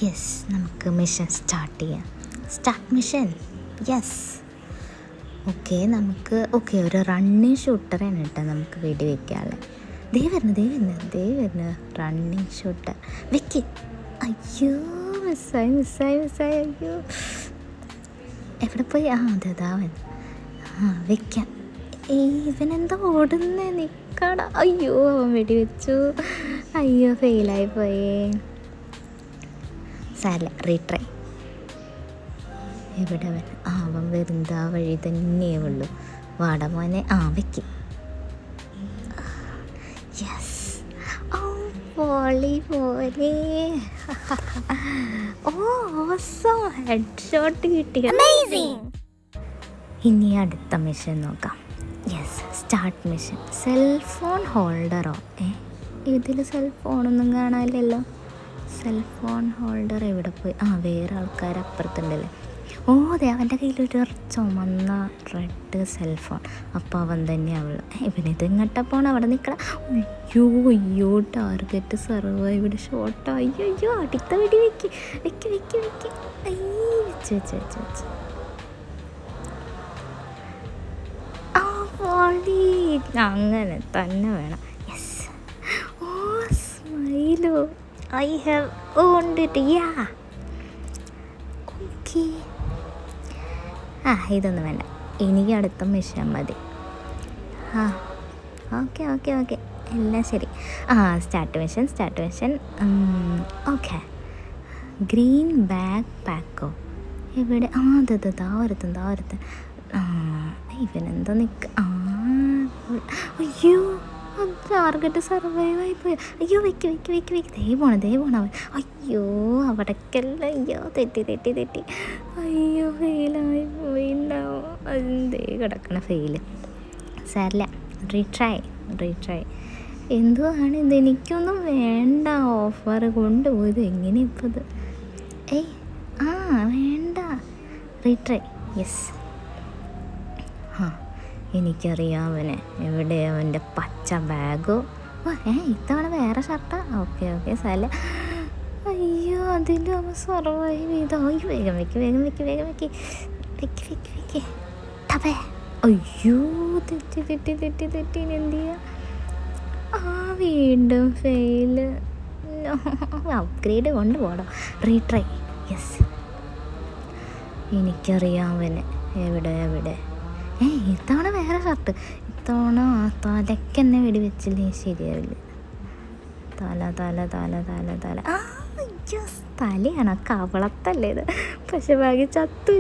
Yes, നമുക്ക് mission start ചെയ്യാം. Start mission. Yes. നമുക്ക് ഒരു റണ്ണിങ് ഷൂട്ടറാണ് കേട്ടോ നമുക്ക് വെടി വെക്കാനുള്ളത്. ദേ വരുന്നു റണ്ണിങ് ഷൂട്ടർ. വെക്ക്. അയ്യോ, മിസ്സായി. അയ്യോ, എവിടെ പോയി? അതാവൻ. വെക്കാം. ഇവനെന്താ ഓടുന്നേ? നിൽക്കട. അയ്യോ, അവൻ വെടിവെച്ചു. അയ്യോ, ഫെയിലായി പോയേ. സാരല്ല, റീട്രൈ. എവിടെ അവൻ വരുന്നത്? ആ വഴി തന്നെയേ ഉള്ളൂ. വാടമോനെ. വെക്കും. യെസ്. പോലെ ഓസം ഹെഡ്ഷോട്ട് കിട്ടി. ഇനി അടുത്ത മിഷൻ നോക്കാം. Yes, start mission. സെൽഫോൺ ഹോൾഡറോ? ഇതിൽ സെൽഫോണൊന്നും കാണാനില്ലല്ലോ. സെൽഫോൺ ഹോൾഡർ എവിടെ പോയി? വേറെ ആൾക്കാർ അപ്പുറത്തുണ്ടല്ലേ. അതെ, അവൻ്റെ കയ്യിലൊരു ചുമന്ന റെഡ് സെൽഫോൺ. അപ്പോൾ അവൻ തന്നെ അവൾ. ഇവനിത് ഇങ്ങോട്ടാ പോണം. അവിടെ നിൽക്കണം. അയ്യോ, ടാർഗറ്റ് സർവ്. ഇവിടെ ഷോട്ടോ. അയ്യോ, അടുത്ത വെടി വെക്ക്. വെച്ച് അങ്ങനെ തന്നെ വേണം. യെസ്. സ്മൈലോ. I have owned it. Okay. ഇതൊന്നും വേണ്ട. എനിക്ക് അടുത്ത മിഷൻ മതി. ഓക്കെ എല്ലാം ശരി. Start mission. ഓക്കെ. ഗ്രീൻ ബാക്ക് പാക്കോ? എവിടെ? ദാ ഒരുത്തൻ. ഇവനെന്താ അയ്യോ, ടാർഗറ്റ് സർവൈവ് ആയിപ്പോയി. അയ്യോ, വെക്ക്. ദേ പോണ അവൻ. അയ്യോ, അവിടേക്കല്ല. അയ്യോ, തെറ്റി. അയ്യോ, ഫെയിലായി പോയിണ്ടാവും. അതേ കിടക്കണ ഫെയില്. സാരില്ല, റീട്രൈ. എന്തുവാണ് ഇത്? എനിക്കൊന്നും വേണ്ട. ഓഫർ കൊണ്ടുപോയത് എങ്ങനെ ഇപ്പം ഇത്? വേണ്ട. റീട്രൈ. യെസ്. എനിക്കറിയാം അവനെ. എവിടെ അവൻ്റെ പച്ച ബാഗോ? ഇത്തവണ വേറെ ഷർട്ടാ? ഓക്കെ സാല. അയ്യോ, അതിലും അവൻ സർവൈവ് ചെയ്തോ? വേഗം വെക്ക്. ടബേ. അയ്യോ, തെറ്റി. എന്ത് ചെയ്യാ? വീണ്ടും ഫെയില്. അപ്ഗ്രേഡ് കൊണ്ടുപോകണം. റീട്രൈ. യെസ്. എനിക്കറിയാം അവനെ. എവിടെ? ഇത്തവണ വേറെ ഷർട്ട്. ഇത്തവണ തലക്കെന്നെ വെടിവെച്ചില്ലേ ശരിയാവില്ല. തല. തലയാണോ? കവളത്തല്ലേ ഇത്? പക്ഷെ ബാക്കി ചത്ത്.